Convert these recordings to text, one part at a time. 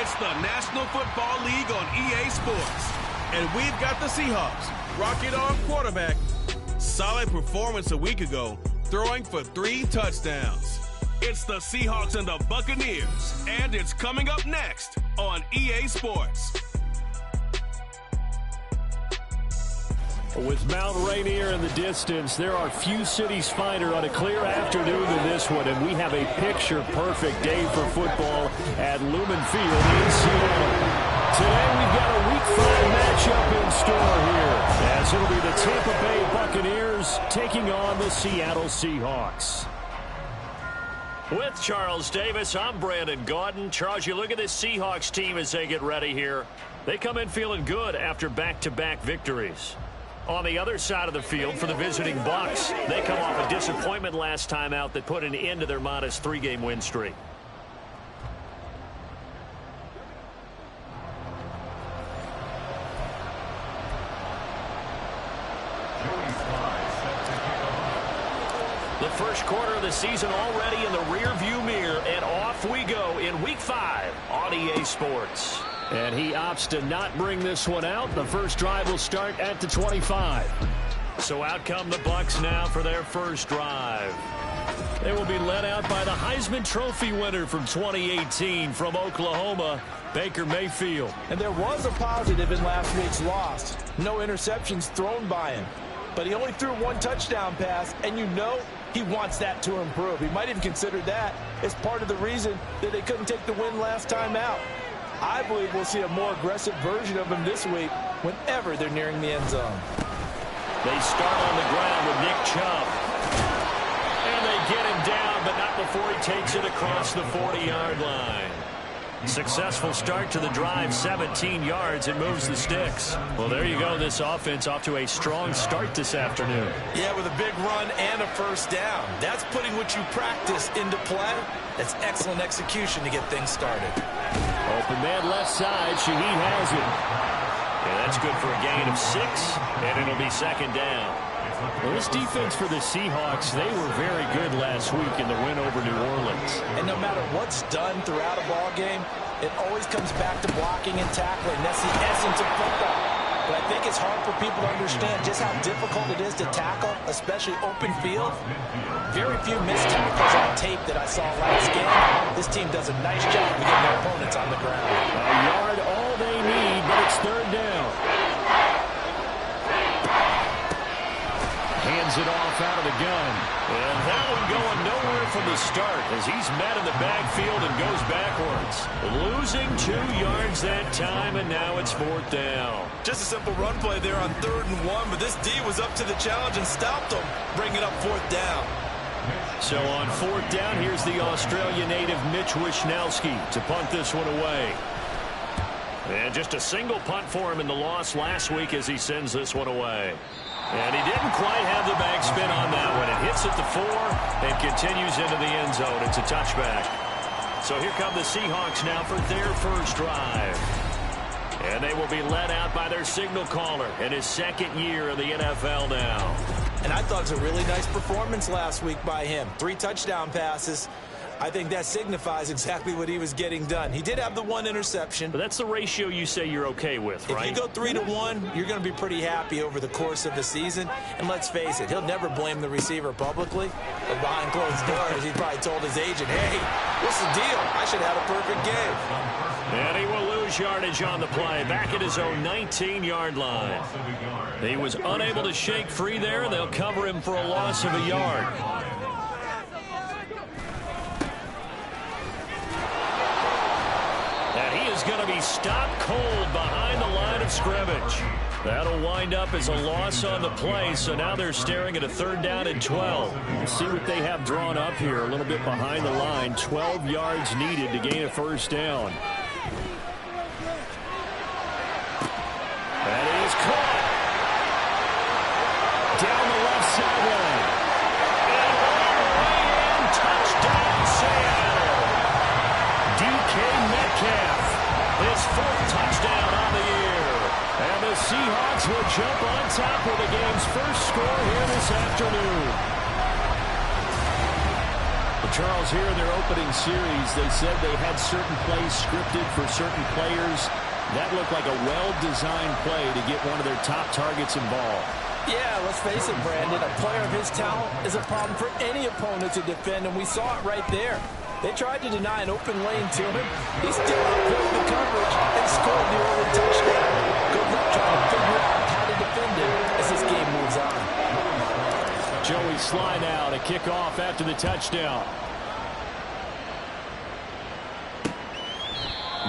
It's the National Football League on EA Sports. And we've got the Seahawks. Rocket Arm quarterback. Solid performance a week ago, throwing for 3 touchdowns. It's the Seahawks and the Buccaneers. And it's coming up next on EA Sports. With Mount Rainier in the distance, there are few cities finer on a clear afternoon than this one, and we have a picture-perfect day for football at Lumen Field in Seattle. Today we've got a Week 5 matchup in store here, as it'll be the Tampa Bay Buccaneers taking on the Seattle Seahawks. With Charles Davis, I'm Brandon Gaudin. Charles, you look at this Seahawks team as they get ready here. They come in feeling good after back-to-back victories. On the other side of the field for the visiting Bucs, they come off a disappointment last time out that put an end to their modest 3-game win streak. The first quarter of the season already in the rear-view mirror, and off we go in Week 5 on EA Sports. And he opts to not bring this one out. The first drive will start at the 25. So out come the Bucs now for their first drive. They will be led out by the Heisman Trophy winner from 2018 from Oklahoma, Baker Mayfield. And there was a positive in last week's loss. No interceptions thrown by him. But he only threw 1 touchdown pass, and you know he wants that to improve. He might even consider that as part of the reason that they couldn't take the win last time out. I believe we'll see a more aggressive version of him this week whenever they're nearing the end zone. They start on the ground with Nick Chubb. And they get him down, but not before he takes it across the 40-yard line. Successful start to the drive, 17 yards, and moves the sticks. Well, there you go. This offense off to a strong start this afternoon. Yeah, with a big run and a first down. That's putting what you practice into play. That's excellent execution to get things started. Open man left side. Shaheed has it. Yeah, that's good for a gain of 6, and it'll be second down. Well, this defense for the Seahawks, they were very good last week in the win over New Orleans. And no matter what's done throughout a ball game, it always comes back to blocking and tackling. That's the essence of football. But I think it's hard for people to understand just how difficult it is to tackle, especially open field. Very few missed tackles on tape that I saw last game. This team does a nice job of getting their opponents on the ground. A yard all they need, but it's third down. Hands it off out of the gun. And that one going nowhere from the start as he's met in the backfield and goes backwards. Losing 2 yards that time, and now it's fourth down. Just a simple run play there on 3rd and 1, but this D was up to the challenge and stopped them, bringing up fourth down. So on fourth down, here's the Australia native Mitch Wishnowsky to punt this one away. And just a single punt for him in the loss last week as he sends this one away. And he didn't quite have the backspin on that one. It hits at the 4 and continues into the end zone. It's a touchback. So here come the Seahawks now for their first drive. And they will be led out by their signal caller in his 2nd year in the NFL now. And I thought it was a really nice performance last week by him. 3 touchdown passes. I think that signifies exactly what he was getting done. He did have the 1 interception. But that's the ratio you say you're okay with, right? If you go 3-1, you're going to be pretty happy over the course of the season. And let's face it, he'll never blame the receiver publicly. But behind closed doors, he probably told his agent, hey, what's the deal? I should have a perfect game. And he will lose yardage on the play, back at his own 19-yard line. He was unable to shake free there. They'll cover him for a loss of a yard. And he is going to be stopped cold behind the line of scrimmage. That'll wind up as a loss on the play, so now they're staring at a 3rd down and 12. Let's see what they have drawn up here, a little bit behind the line. 12 yards needed to gain a first down. That is caught. Down the left sideline. And all the way in, touchdown Seattle. DK Metcalf, his 4th touchdown on the year. And the Seahawks will jump on top with the game's first score here this afternoon. Charles, here in their opening series, they said they had certain plays scripted for certain players. That looked like a well-designed play to get one of their top targets involved. Yeah, let's face it, Brandon. A player of his talent is a problem for any opponent to defend, and we saw it right there. They tried to deny an open lane to him. He still outplayed the coverage and scored the early touchdown. Good luck trying to figure out how to defend him as this game moves on. Joey Sly now to kick off after the touchdown.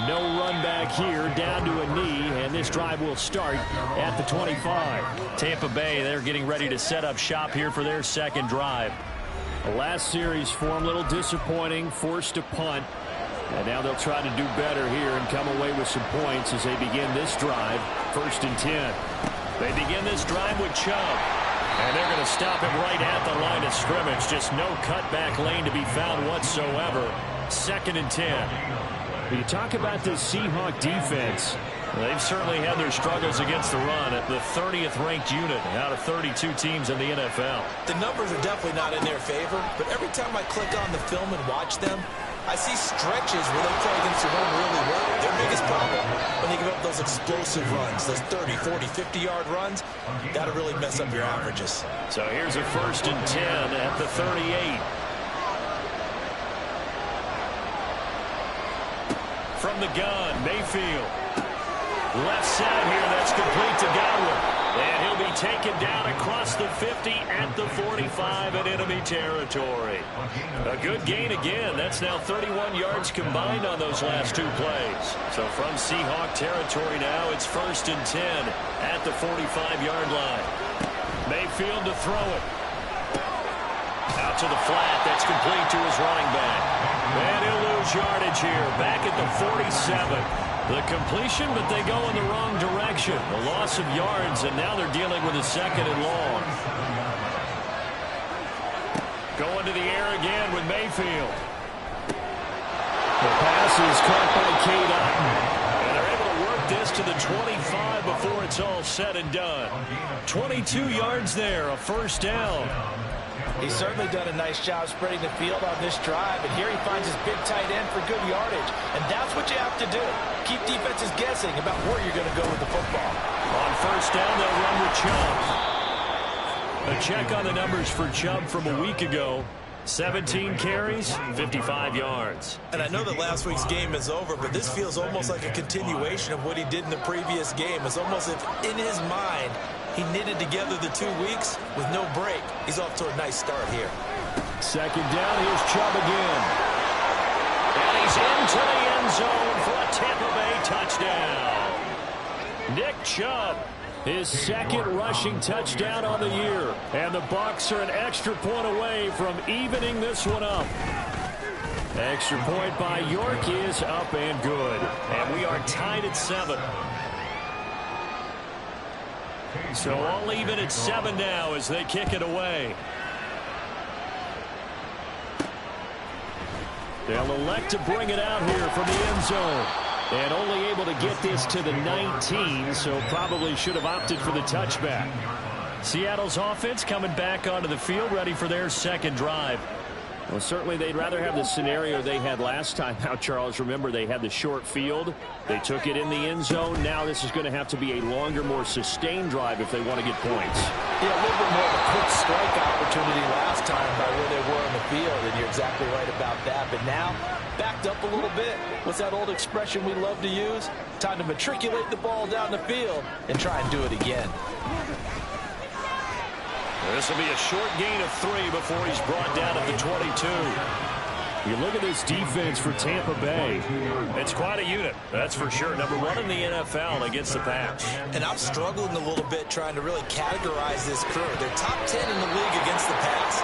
No run back here, down to a knee, and this drive will start at the 25. Tampa Bay, they're getting ready to set up shop here for their second drive. The last series for them, a little disappointing, forced to punt. And now they'll try to do better here and come away with some points as they begin this drive, 1st and 10. They begin this drive with Chubb. And they're going to stop him right at the line of scrimmage. Just no cutback lane to be found whatsoever. 2nd and 10. When you talk about this Seahawks defense, they've certainly had their struggles against the run at the 30th ranked unit out of 32 teams in the NFL. The numbers are definitely not in their favor, but every time I click on the film and watch them, I see stretches where they play against the run really well. Their biggest problem, when they give up those explosive runs, those 30, 40, 50-yard runs, that'll really mess up your averages. So here's a 1st and 10 at the 38. From the gun, Mayfield. Left side here, that's complete to Godwin. And he'll be taken down across the 50 at the 45 in enemy territory. A good gain again. That's now 31 yards combined on those last 2 plays. So from Seahawk territory now, it's 1st and 10 at the 45-yard line. Mayfield to throw it. Out to the flat. That's complete to his running back. And he'll lose yardage here. Back at the 47. The completion, but they go in the wrong direction. A loss of yards, and now they're dealing with a 2nd and long. Going to the air again with Mayfield. The pass is caught by Cade Otton. And they're able to work this to the 25 before it's all said and done. 22 yards there, a 1st down. He's certainly done a nice job spreading the field on this drive, and here he finds his big tight end for good yardage. And that's what you have to do. Keep defenses guessing about where you're going to go with the football. On 1st down, they'll run with Chubb. A check on the numbers for Chubb from a week ago. 17 carries, 55 yards. And I know that last week's game is over, but this feels almost like a continuation of what he did in the previous game. It's almost as if in his mind, he knitted together the 2 weeks with no break. He's off to a nice start here. 2nd down, here's Chubb again. And he's into the end zone for a Tampa Bay touchdown. Nick Chubb, his 2nd rushing touchdown on the year. And the Bucs are an extra point away from evening this one up. Extra point by York is up and good. And we are tied at 7. So all even at 7 now as they kick it away. They'll elect to bring it out here from the end zone. And only able to get this to the 19, so probably should have opted for the touchback. Seattle's offense coming back onto the field, ready for their 2nd drive. Well, certainly they'd rather have the scenario they had last time out, Charles. Remember, they had the short field. They took it in the end zone. Now this is going to have to be a longer, more sustained drive if they want to get points. Yeah, a little bit more of a quick strike opportunity last time by where they were on the field, and you're exactly right about that. But now, backed up a little bit. What's that old expression we love to use? Time to matriculate the ball down the field and try and do it again. This will be a short gain of 3 before he's brought down at the 22. You look at this defense for Tampa Bay. It's quite a unit, that's for sure. Number 1 in the NFL against the pass. And I'm struggling a little bit trying to really categorize this crew. They're top 10 in the league against the pass,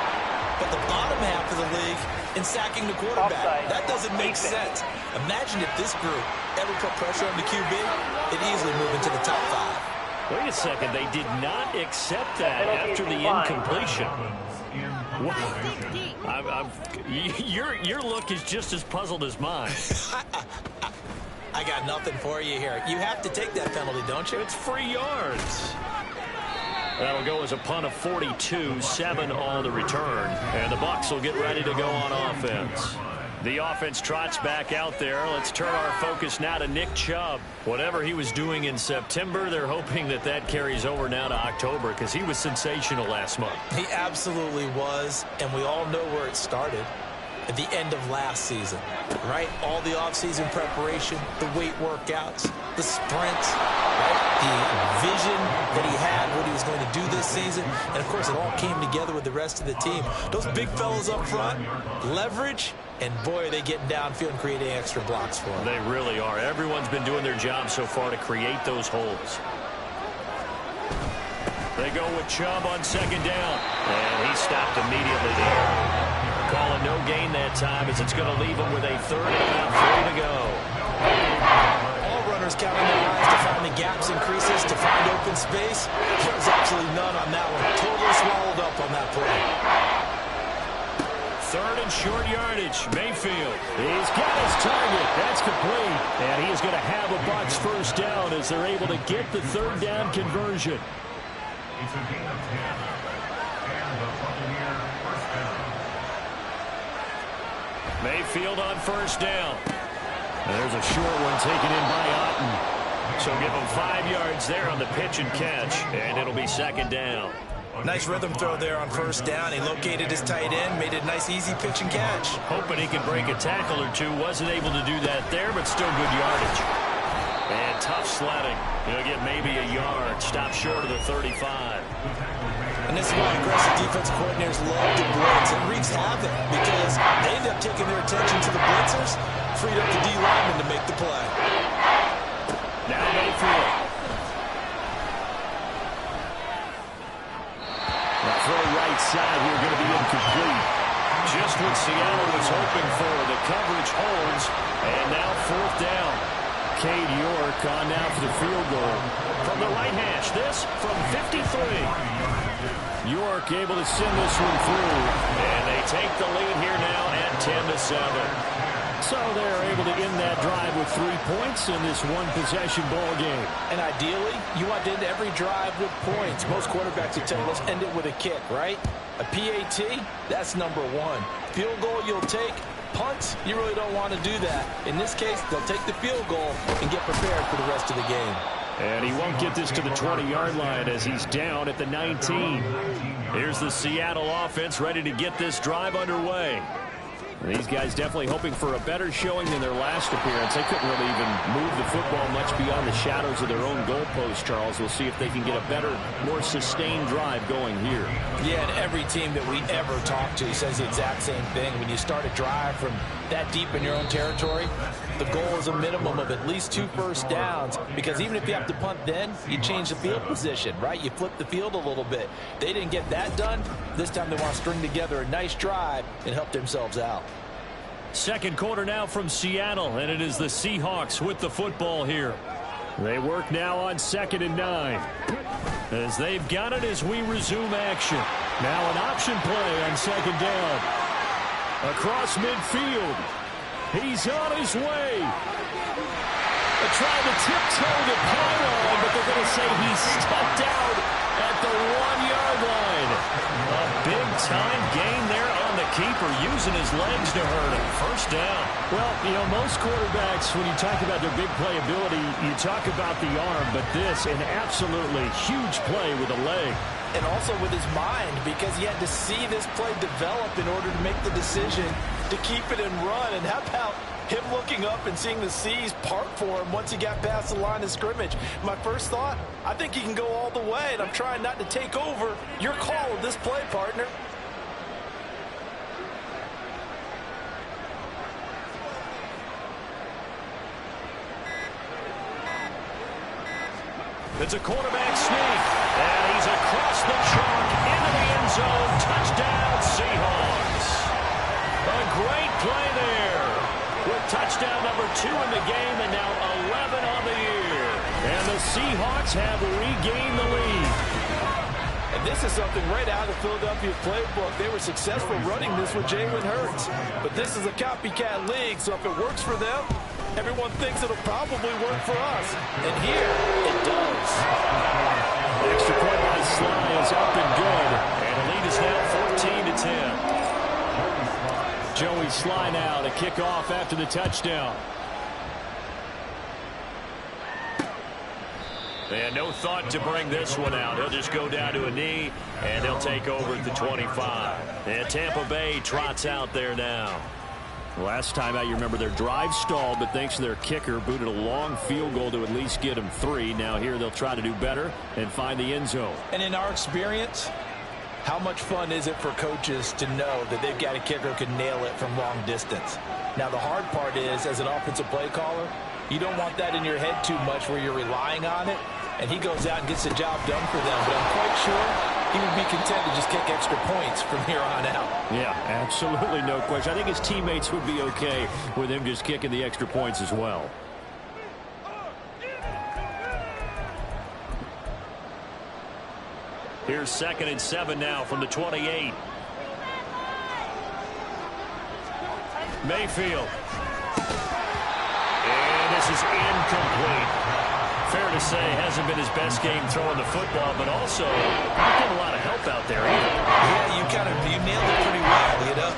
but the bottom half of the league in sacking the quarterback. That doesn't make sense. Imagine if this group ever put pressure on the QB, it'd easily move into the top 5. Wait a second, they did not accept that after the incompletion. Your look is just as puzzled as mine. I got nothing for you here. You have to take that penalty, don't you? It's free yards. That'll go as a punt of 42, 7 on the return. And the Bucs will get ready to go on offense. The offense trots back out there. Let's turn our focus now to Nick Chubb. Whatever he was doing in September, they're hoping that that carries over now to October because he was sensational last month. He absolutely was, and we all know where it started. At the end of last season, right? All the offseason preparation, the weight workouts, the sprints, right? The vision that he had, what he was going to do this season. And, of course, it all came together with the rest of the team. Those big fellas up front, leverage, and, boy, are they getting downfield and creating extra blocks for him. They really are. Everyone's been doing their job so far to create those holes. They go with Chubb on second down. And he stopped immediately there. Calling no gain that time as it's going to leave him with a third and about 3 to go. All runners counting their eyes to find the gaps and creases, to find open space. There's absolutely none on that one. Totally swallowed up on that play. Third and short yardage. Mayfield. He's got his target. That's complete. And he is going to have a Bucs first down as they're able to get the third down conversion. It's a gain of 10. And the Buccaneers first down. Mayfield on first down. And there's a short one taken in by Otten. So give him 5 yards there on the pitch and catch. And it'll be second down. Nice rhythm throw there on first down. He located his tight end, made it a nice, easy pitch and catch. Hoping he could break a tackle or two. Wasn't able to do that there, but still good yardage. And tough sledding. He'll get maybe a yard. Stop short of the 35. And this is why aggressive defensive coordinators love to blitz. It wreaks havoc because they end up taking their attention to the blitzers, freed up the D lineman to make the play. Now Mayfield. The throw right side here going to be incomplete. Just what Seattle was hoping for. The coverage holds. And now fourth down. Cade York on now for the field goal. From the right hash, this from 53. York able to send this one through. And they take the lead here now at 10-7. So they're able to end that drive with 3 points in this one-possession ball game. And ideally, you want to end every drive with points. Most quarterbacks would tell you, let's end it with a kick, right? A PAT, that's number one. Field goal you'll take. Punts, you really don't want to do that. In this case, they'll take the field goal and get prepared for the rest of the game. And he won't get this to the 20-yard line as he's down at the 19. Here's the Seattle offense ready to get this drive underway. These guys definitely hoping for a better showing than their last appearance. They couldn't really even move the football much beyond the shadows of their own goalpost, Charles. We'll see if they can get a better, more sustained drive going here. Yeah, and every team that we ever talk to says the exact same thing. When you start a drive from that deep in your own territory, the goal is a minimum of at least 2 first downs, because even if you have to punt then, you change the field position, right? You flip the field a little bit. They didn't get that done. This time they want to string together a nice drive and help themselves out. Second quarter now from Seattle, and it is the Seahawks with the football here. They work now on 2nd and 9. As they've got it as we resume action. Now an option play on 2nd down. Across midfield. He's on his way. They're trying to tiptoe the pylon, but they're going to say he stepped out at the 1-yard line. A big-time gain there on the keeper, using his legs to hurt him. First down. Well, you know, most quarterbacks, when you talk about their big playability, you talk about the arm, but this, an absolutely huge play with a leg. And also with his mind, because he had to see this play develop in order to make the decision to keep it and run. And how about him looking up and seeing the seas part for him once he got past the line of scrimmage? My first thought, I think he can go all the way, and I'm trying not to take over your call of this play, partner. It's a quarterback sneak, and he's across the chalk into the end zone. Touchdown, Seahawks. A great play there with touchdown number 2 in the game, and now 11 on the year. And the Seahawks have regained the lead. And this is something right out of the Philadelphia playbook. They were successful running this with Jalen Hurts. But this is a copycat league, so if it works for them, everyone thinks it'll probably work for us. And here, it does. Extra point by Sly is up and good. And the lead is now 14-10. Joey Sly now to kick off after the touchdown. And no thought to bring this one out. He'll just go down to a knee, and they'll take over at the 25. And Tampa Bay trots out there now. Last time out, you remember their drive stalled, but thanks to their kicker, booted a long field goal to at least get them 3. Now here they'll try to do better and find the end zone. And in our experience, how much fun is it for coaches to know that they've got a kicker who can nail it from long distance? Now the hard part is, as an offensive play caller, you don't want that in your head too much where you're relying on it, and he goes out and gets the job done for them. But I'm quite sure he would be content to just kick extra points from here on out. Yeah, absolutely no question. I think his teammates would be okay with him just kicking the extra points as well. Here's 2nd and 7 now from the 28. Mayfield. And this is incomplete. Fair to say, hasn't been his best game throwing the football, but also not getting a lot of help out there either. Yeah, you nailed it pretty well, you know.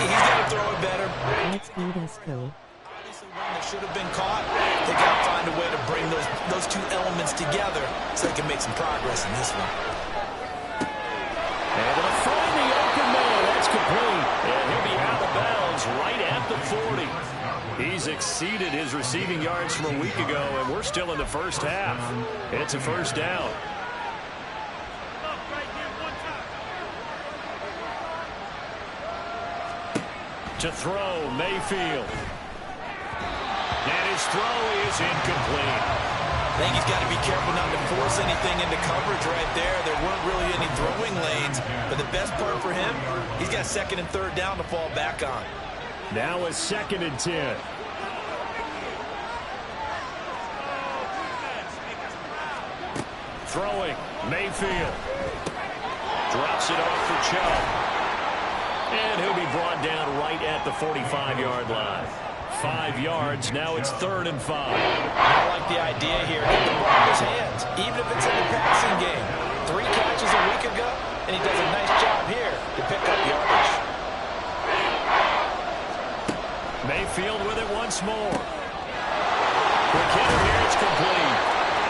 He's got to throw it better. Let's do this, Phil. Obviously, one that should have been caught. They got to find a way to bring those two elements together so they can make some progress in this one. And they'll find the open man. That's complete. And he'll be out of bounds right at the 40. He's exceeded his receiving yards from a week ago, and we're still in the first half. It's a first down. To throw, Mayfield. And his throw is incomplete. I think he's got to be careful not to force anything into coverage right there. There weren't really any throwing lanes, but the best part for him, he's got 2nd and 3rd down to fall back on. Now a 2nd and 10. Throwing, Mayfield. Drops it off for Chubb. And he'll be brought down right at the 45-yard line. 5 yards, now it's 3rd and 5. I like the idea here. Get the ball in his hands, even if it's in the passing game. 3 catches a week ago, and he does a nice job here to pick up yardage. Mayfield with it once more. Quick hitter here, it's complete.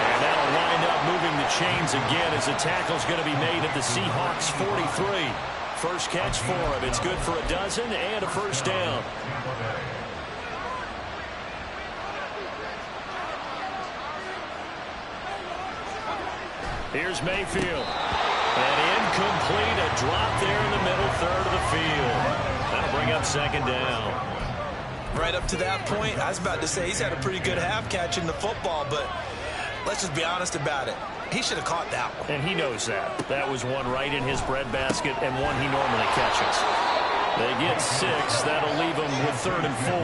And that'll wind up moving the chains again as the tackle's going to be made at the Seahawks 43. First catch for him. It's good for a dozen and a first down. Here's Mayfield. And incomplete. A drop there in the middle third of the field. That'll bring up 2nd down. Right up to that point, I was about to say he's had a pretty good half catching the football, but let's just be honest about it. He should have caught that one. And he knows that. That was one right in his breadbasket and one he normally catches. They get 6. That'll leave them with 3rd and 4.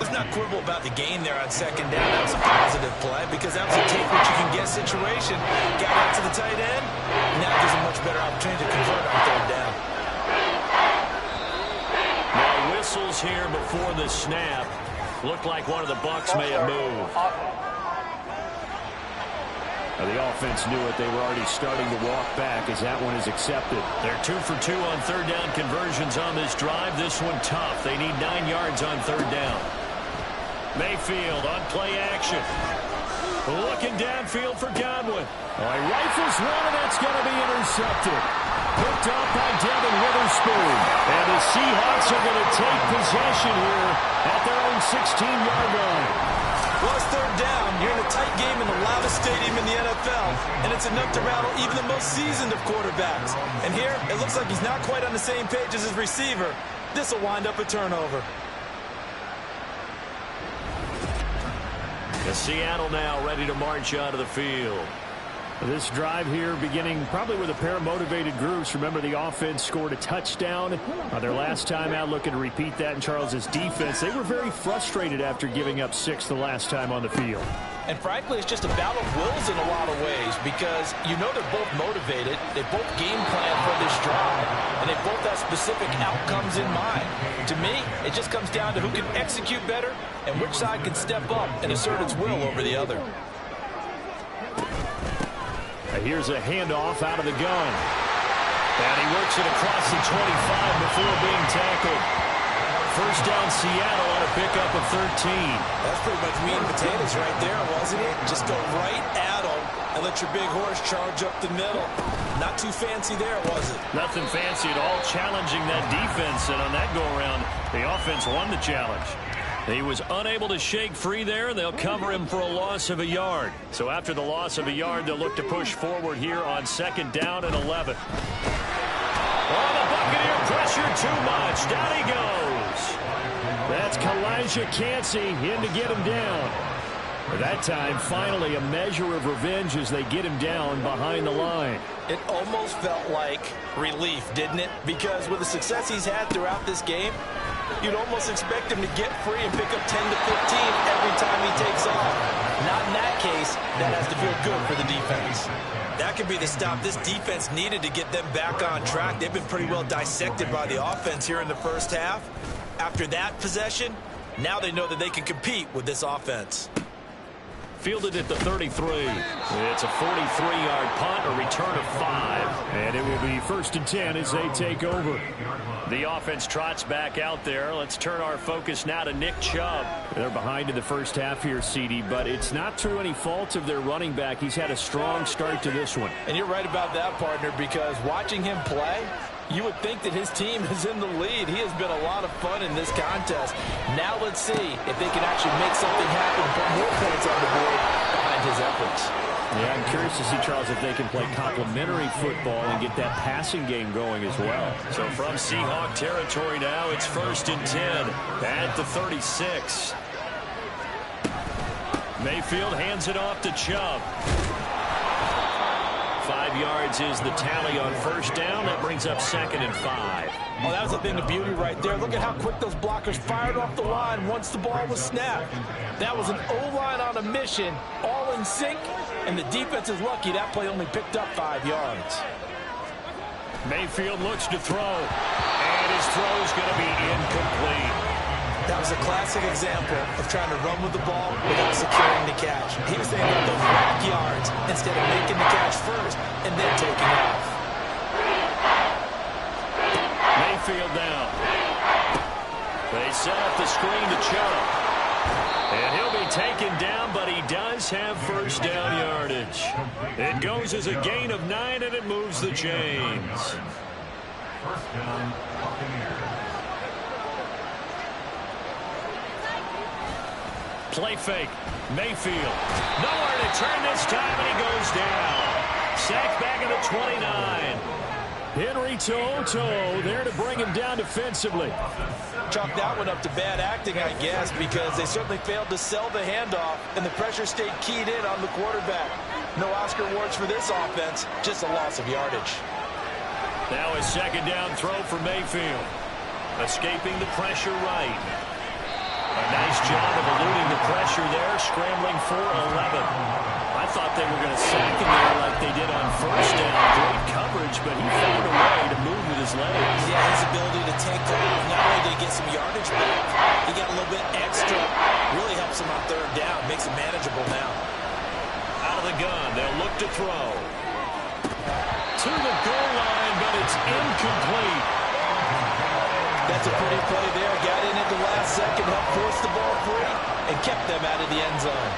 Let's not quibble about the gain there on 2nd down. That was a positive play because that was a take-what-you-can-get situation. Got out to the tight end. Now there's a much better opportunity to convert on 3rd down. Now whistles here before the snap. Looked like one of the Bucs may have moved. Now the offense knew it. They were already starting to walk back as that one is accepted. They're 2 for 2 on 3rd down conversions on this drive. This one tough. They need 9 yards on 3rd down. Mayfield on play action. Looking downfield for Godwin. Oh, he rifles one, and that's going to be intercepted. Picked up by Devin Witherspoon. And the Seahawks are going to take possession here at their own 16-yard line. Well, it's 3rd down. You're in a tight game in the loudest stadium in the NFL, and it's enough to rattle even the most seasoned of quarterbacks. And here, it looks like he's not quite on the same page as his receiver. This will wind up a turnover. The Seattle now ready to march out of the field. This drive here beginning probably with a pair of motivated groups. Remember, the offense scored a touchdown their last time out, looking to repeat that in Charles's defense. They were very frustrated after giving up 6 the last time on the field. And frankly, it's just a battle of wills in a lot of ways because you know they're both motivated. They both game plan for this drive, and they both have specific outcomes in mind. To me, it just comes down to who can execute better and which side can step up and assert its will over the other. Here's a handoff out of the gun. And he works it across the 25 before being tackled. First down Seattle on a pickup of 13. That's pretty much meat and potatoes right there, wasn't it? Just go right at them and let your big horse charge up the middle. Not too fancy there, was it? Nothing fancy at all, challenging that defense. And on that go-around, the offense won the challenge. He was unable to shake free there. They'll cover him for a loss of a yard. So after the loss of a yard, they'll look to push forward here on 2nd down and 11. Oh, the Buccaneer pressure too much. Down he goes. That's Kalijah Cansey in to get him down. That time, finally, a measure of revenge as they get him down behind the line. It almost felt like relief, didn't it? Because with the success he's had throughout this game, you'd almost expect him to get free and pick up 10 to 15 every time he takes off. Not in that case. That has to feel good for the defense. That could be the stop this defense needed to get them back on track. They've been pretty well dissected by the offense here in the first half. After that possession, now they know that they can compete with this offense. Fielded at the 33. It's a 43-yard punt, a return of 5. And it will be 1st and 10 as they take over. The offense trots back out there. Let's turn our focus now to Nick Chubb. They're behind in the first half here, CD, but it's not through any fault of their running back. He's had a strong start to this one. And you're right about that, partner, because watching him play, you would think that his team is in the lead. He has been a lot of fun in this contest. Now let's see if they can actually make something happen and put more points on the board behind his efforts. Yeah, I'm curious to see, Charles, if they can play complementary football and get that passing game going as well. So from Seahawk territory now, it's 1st and 10 at the 36. Mayfield hands it off to Chubb. 5 yards is the tally on 1st down. That brings up 2nd and 5. Oh, that was a thing of beauty right there. Look at how quick those blockers fired off the line once the ball was snapped. That was an O-line on a mission, all in sync, and the defense is lucky that play only picked up 5 yards. Mayfield looks to throw, and his throw is going to be incomplete. That was a classic example of trying to run with the ball without securing the catch. He was thinking about those rack yards instead of making the catch first and then taking off. Mayfield down. They set up the screen to Chubb. And he'll be taken down, but he does have 1st down yardage. It goes as a gain of 9, and it moves the chains. 1st down, Buccaneers. Play fake. Mayfield. Nowhere to turn this time, and he goes down. Sacked back at the 29. Henry To'o there to bring him down defensively. Chalk that one up to bad acting, I guess, because they certainly failed to sell the handoff, and the pressure stayed keyed in on the quarterback. No Oscar awards for this offense, just a loss of yardage. Now a 2nd down throw for Mayfield. Escaping the pressure right. A nice job of eluding the pressure there, scrambling for 11. I thought they were going to sack him there like they did on 1st down. Great coverage, but he found a way to move with his legs. Yeah, his ability to take off, not only did he get some yardage back, he got a little bit extra. Really helps him on 3rd down, makes it manageable now. Out of the gun, they'll look to throw. To the goal line, but it's incomplete. That's a pretty play there. Got in at the last second, helped force the ball free, and kept them out of the end zone.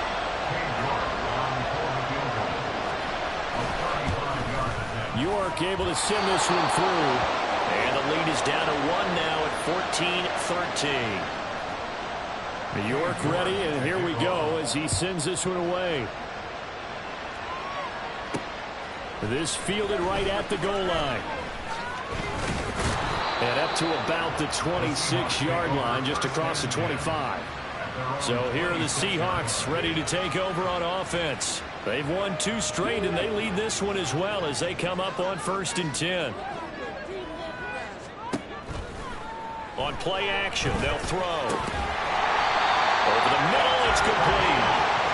York able to send this one through. And the lead is down to 1 now at 14-13. York ready, and here we go as he sends this one away. This fielded right at the goal line. And up to about the 26-yard line, just across the 25. So here are the Seahawks ready to take over on offense. They've won 2 straight, and they lead this one as well as they come up on 1st and 10. On play action, they'll throw. Over the middle, it's complete.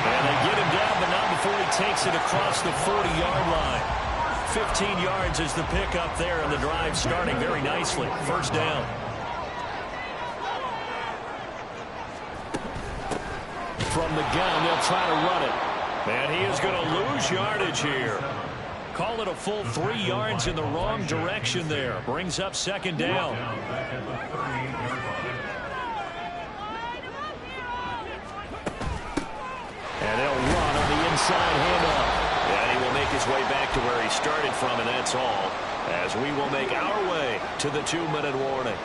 And they get him down, but not before he takes it across the 40-yard line. 15 yards is the pickup there, and the drive starting very nicely. 1st down. From the gun, they'll try to run it. And he is going to lose yardage here. call it a full 3 yards in the wrong direction there. Brings up second down. And they'll run on the inside handoff. And he will make his way back to where he started from, and that's all, as we will make our way to the 2-minute warning.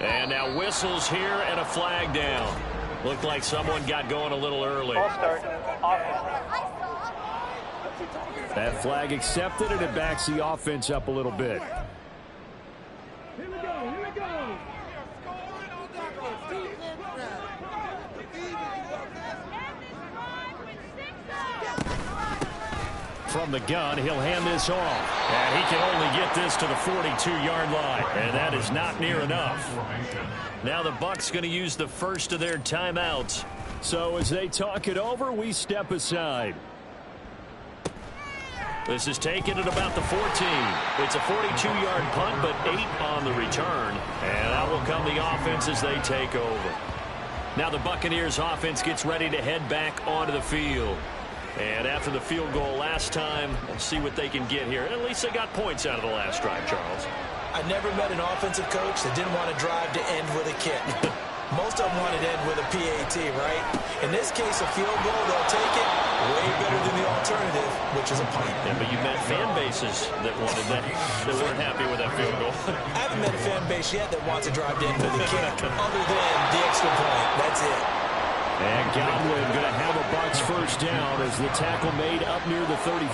And now whistles here and a flag down. Looked like someone got going a little early. That flag accepted, and it backs the offense up a little bit. Here we go. From the gun, he'll hand this off. And he can only get this to the 42-yard line. And that is not near enough. Now the Bucs going to use the first of their timeouts. So as they talk it over, we step aside. This is taken at about the 14. It's a 42-yard punt, but 8 on the return. And out will come the offense as they take over. Now the Buccaneers offense gets ready to head back onto the field. And after the field goal last time, let's see what they can get here. At least they got points out of the last drive, Charles. I never met an offensive coach that didn't want to drive to end with a kick. Most of them wanted to end with a PAT, right? In this case, a field goal, they'll take it way better than the alternative, which is a punt. Yeah, but you met fan bases that wanted that, that weren't happy with that field goal. I haven't met a fan base yet that wants to drive to end with a kick, other than the extra point. That's it. And Godwin going to have a Bucs first down as the tackle made up near the 35.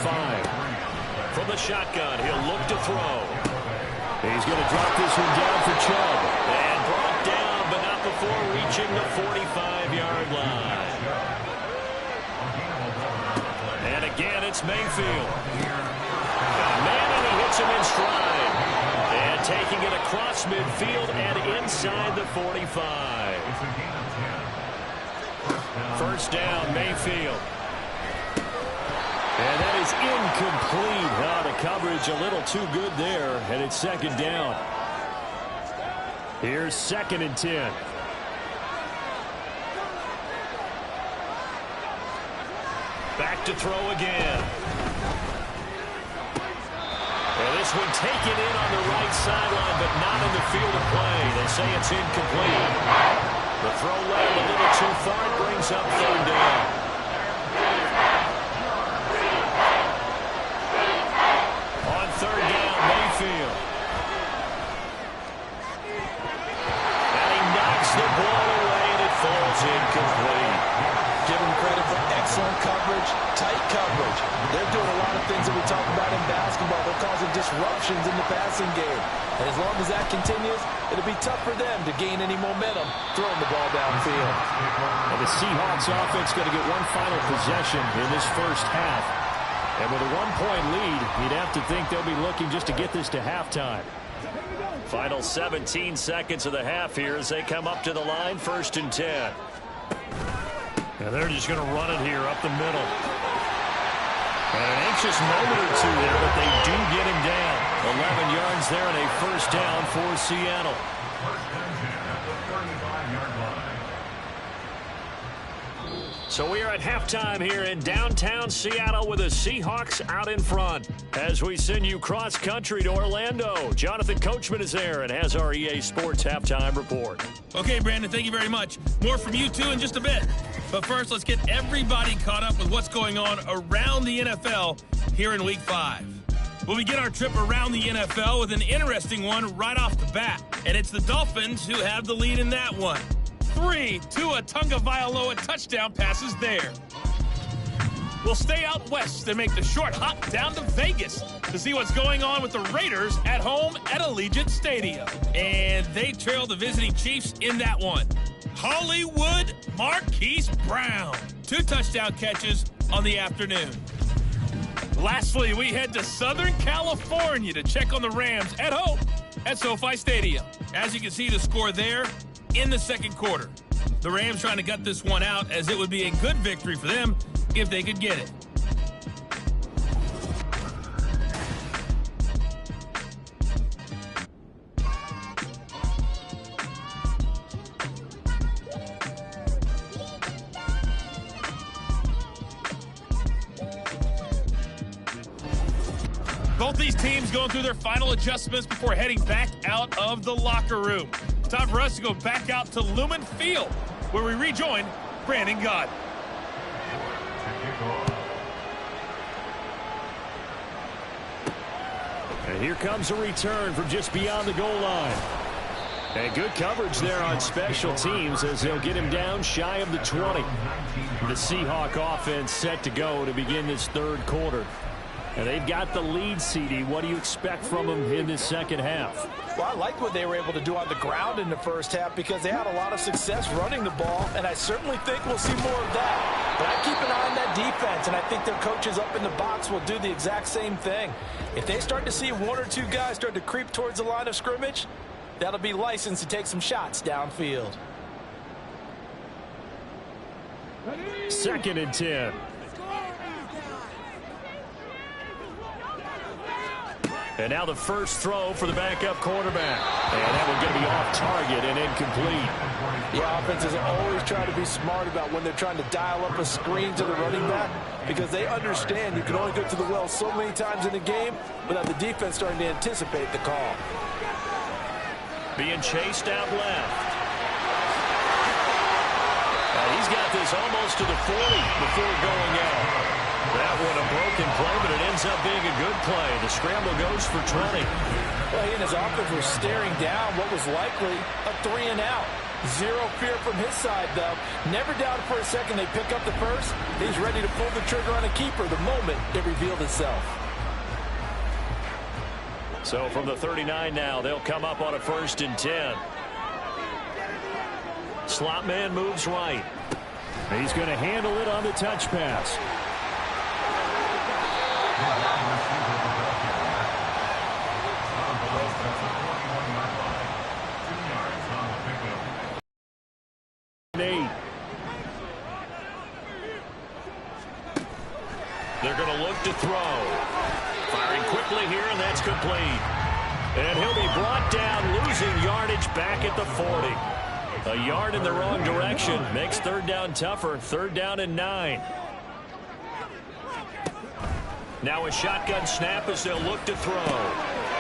From the shotgun, he'll look to throw. He's going to drop this one down for Chubb. And brought down, but not before reaching the 45-yard line. And again, it's Mayfield. Man, and he hits him in stride. And taking it across midfield and inside the 45. First down, Mayfield. And that is incomplete. The coverage a little too good there, and it's second down. Here's 2nd and 10. Back to throw again. And this one taken in on the right sideline, but not in the field of play. They say it's incomplete. The throw land a little too far. It brings up 3rd down. On 3rd down, Mayfield. And he knocks the ball away, and it falls incomplete. Give them credit for excellent coverage, tight coverage. They're doing a lot of things that we talk about in basketball. They're causing disruptions in the passing game. And as long as that continues, it'll be tough for them to gain any momentum throwing the ball downfield. And the Seahawks offense going to get one final possession in this first half. And with a 1-point lead, you'd have to think they'll be looking just to get this to halftime. Final 17 seconds of the half here as they come up to the line, 1st and 10. And they're just going to run it here up the middle. And an anxious moment or two there, but they do get him down. 11 yards there and a first down for Seattle. So we are at halftime here in downtown Seattle with the Seahawks out in front. As we send you cross-country to Orlando, Jonathan Coachman is there and has our EA Sports halftime report. Okay, Brandon, thank you very much. More from you two in just a bit. But first, let's get everybody caught up with what's going on around the NFL here in Week 5. We'll begin our trip around the NFL with an interesting one right off the bat. And it's the Dolphins who have the lead in that one. 3 Tua Tagovailoa touchdown passes there. We'll stay out west and make the short hop down to Vegas to see what's going on with the Raiders at home at Allegiant Stadium. And they trail the visiting Chiefs in that one. Hollywood Marquise Brown. 2 touchdown catches on the afternoon. Lastly, we head to Southern California to check on the Rams at home at SoFi Stadium. As you can see, the score there in the second quarter. The Rams trying to gut this one out, as it would be a good victory for them if they could get it. Both these teams going through their final adjustments before heading back out of the locker room. Time for us to go back out to Lumen Field, where we rejoin Brandon Gott. And here comes a return from just beyond the goal line. And good coverage there on special teams as they'll get him down shy of the 20. The Seahawk offense set to go to begin this third quarter. And they've got the lead, CD. What do you expect from them in this second half? Well, I like what they were able to do on the ground in the first half because they had a lot of success running the ball, and I certainly think we'll see more of that. But I keep an eye on that defense, and I think their coaches up in the box will do the exact same thing. If they start to see one or two guys start to creep towards the line of scrimmage, that'll be licensed to take some shots downfield. 2nd and 10. And now the first throw for the backup quarterback. And that one going to be off target and incomplete. The offenses always try to be smart about when they're trying to dial up a screen to the running back because they understand you can only go to the well so many times in a game without the defense starting to anticipate the call. Being chased out left. He's got this almost to the 40 before going out. That one a broken play, but it ends up being a good play. The scramble goes for 20. Well, he and his offense were staring down what was likely a 3-and-out. Zero fear from his side, though. Never doubted for a second they pick up the first. He's ready to pull the trigger on a keeper the moment it revealed itself. So from the 39 now, they'll come up on a 1st and 10. Slot man moves right. He's going to handle it on the touch pass. They're going to look to throw. Firing quickly here, and that's complete. And he'll be brought down, losing yardage back at the 40. A yard in the wrong direction makes 3rd down tougher. 3rd down and 9. Now a shotgun snap as they'll look to throw.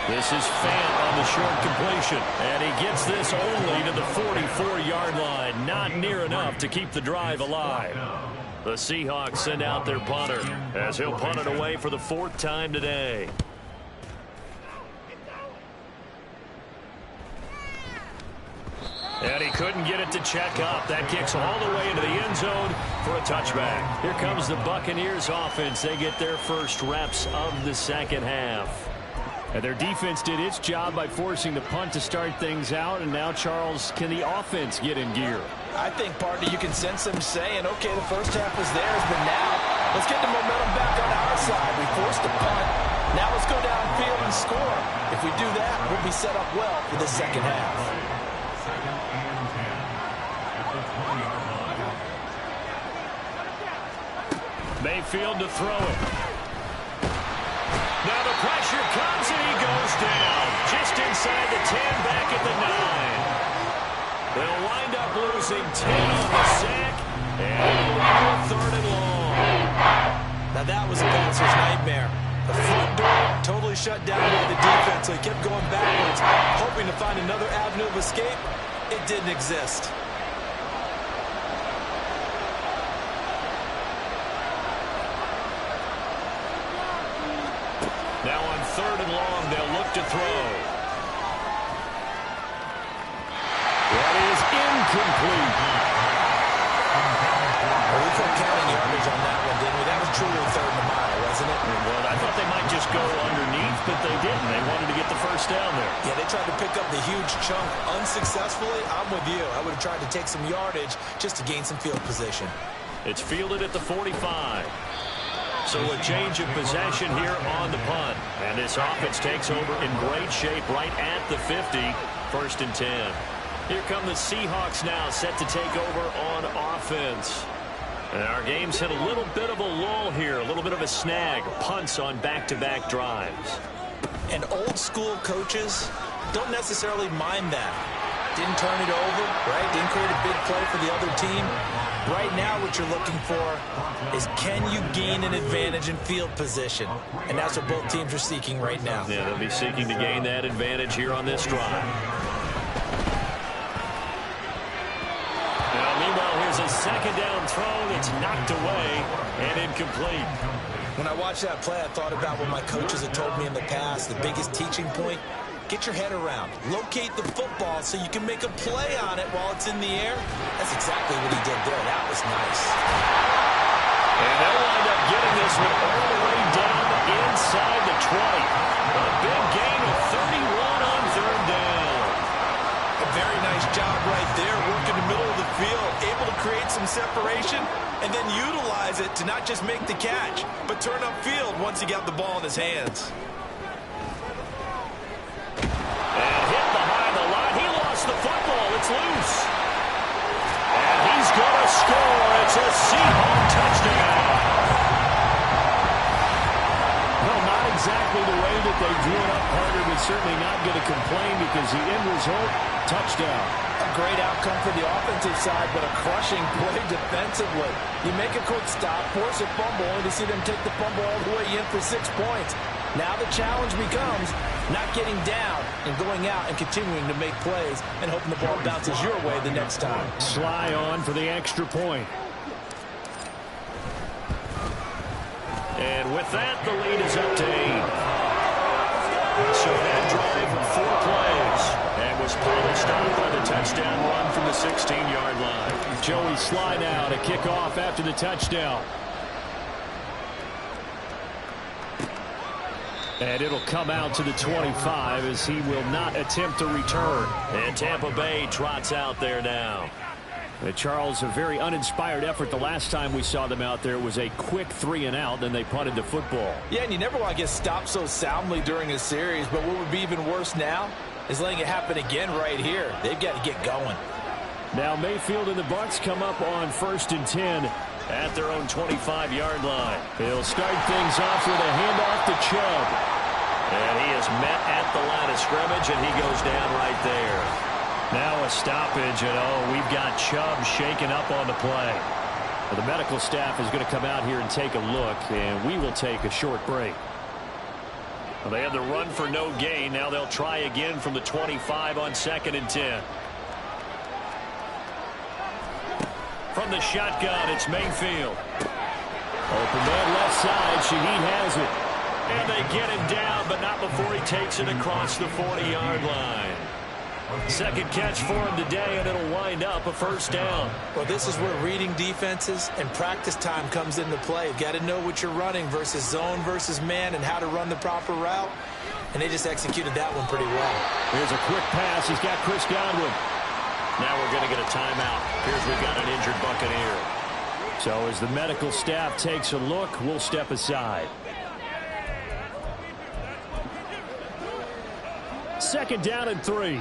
This is Fant on the short completion. And he gets this only to the 44-yard line. Not near enough to keep the drive alive. The Seahawks send out their punter as he'll punt it away for the 4th time today. And he couldn't get it to check up. That kicks all the way into the end zone for a touchback. Here comes the Buccaneers offense. They get their first reps of the second half. And their defense did its job by forcing the punt to start things out. And now, Charles, can the offense get in gear? I think, partner, you can sense them saying, okay, the first half was theirs, but now let's get the momentum back on our side. We forced the punt. Now let's go downfield and score. If we do that, we'll be set up well for the second half. Mayfield to throw it. Now the pressure comes and he goes down. Just inside the 10, back at the 9. They'll wind up losing 10 on the sack. And a 3rd and long. Now that was a passer's nightmare. The front door totally shut down by the defense, so he kept going backwards, hoping to find another avenue of escape. It didn't exist. Now on 3rd and long, they'll look to throw. That is incomplete. Well, we put counting yardage on that one, didn't we? That was truly a 3rd and a mile, wasn't it? Well, I thought they might just go underneath, but they didn't. They wanted to get the first down there. Yeah, they tried to pick up the huge chunk unsuccessfully. I'm with you. I would have tried to take some yardage just to gain some field position. It's fielded at the 45. So a change of possession here on the punt. And this offense takes over in great shape right at the 50. 1st and 10. Here come the Seahawks now, set to take over on offense. And our game's hit a little bit of a lull here, a little bit of a snag. Punts on back-to-back drives. And old school coaches don't necessarily mind that. Didn't turn it over, right? Didn't create a big play for the other team. Right now what you're looking for is, can you gain an advantage in field position? And that's what both teams are seeking right now. Yeah, they'll be seeking to gain that advantage here on this drive. Now, meanwhile, here's a second down throw that's knocked away and incomplete. When I watched that play, I thought about what my coaches had told me in the past. The biggest teaching point, get your head around. Locate the football so you can make a play on it while it's in the air. That's exactly what he did there. That was nice. And they'll wind up getting this one all the way down inside the 20. A big gain of 31 on third down. A very nice job right there, working the middle of the field, able to create some separation, and then utilize it to not just make the catch, but turn upfield once he got the ball in his hands. And hit behind the line. He lost the football. It's loose. And he's going to score. It's a Seahawks touchdown. Well, not exactly the way that they drew it up, Carter, but certainly not going to complain because the end result, touchdown. A great outcome for the offensive side, but a crushing play defensively. You make a quick stop, force a fumble, only to see them take the fumble all the way in for 6 points. Now the challenge becomes not getting down and going out and continuing to make plays and hoping the ball bounces your way the next time. Sly on for the extra point. And with that, the lead is up to 8. So that drive of 4 plays and was polished off by the touchdown run from the 16-yard line. Joey Sly now to kick off after the touchdown. And it'll come out to the 25 as he will not attempt to return. And Tampa Bay trots out there now. Charles, a very uninspired effort. The last time we saw them out there was a quick 3-and-out, then they punted the football. Yeah, and you never want to get stopped so soundly during a series, but what would be even worse now is letting it happen again right here. They've got to get going. Now Mayfield and the Bucs come up on 1st and 10 at their own 25-yard line. He'll start things off with a handoff to Chubb. And he is met at the line of scrimmage, and he goes down right there. Now a stoppage, and we've got Chubb shaken up on the play. The medical staff is going to come out here and take a look, and we will take a short break. Well, they had the run for no gain. Now they'll try again from the 25 on 2nd and 10. From the shotgun, it's Mayfield. Open man left side. Shaheed has it. And they get him down, but not before he takes it across the 40-yard line. Second catch for him today, and it'll wind up a 1st down. Well, this is where reading defenses and practice time comes into play. You've got to know what you're running versus zone versus man and how to run the proper route. And they just executed that one pretty well. Here's a quick pass. He's got Chris Godwin. Now we're going to get a timeout. Here's we've got an injured Buccaneer. So as the medical staff takes a look, we'll step aside. 2nd down and 3.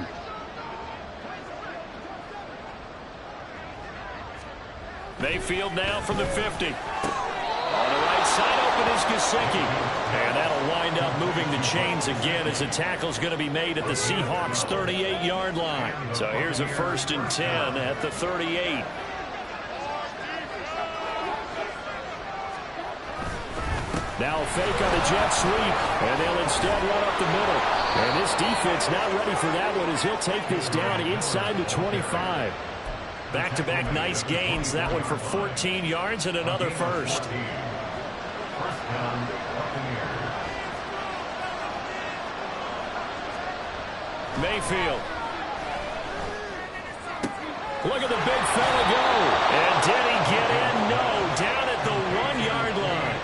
Mayfield now from the 50. On the right side, open is Gesicki. And that'll wind up moving the chains again as the tackle's going to be made at the Seahawks 38-yard line. So here's a 1st and 10 at the 38. Now a fake on the jet sweep, and they'll instead run up the middle. And this defense not ready for that one as he'll take this down inside the 25. Back-to-back nice gains. That one for 14 yards and another 1st. Mayfield. Look at the big fella go. And did he get in? No. Down at the 1-yard line.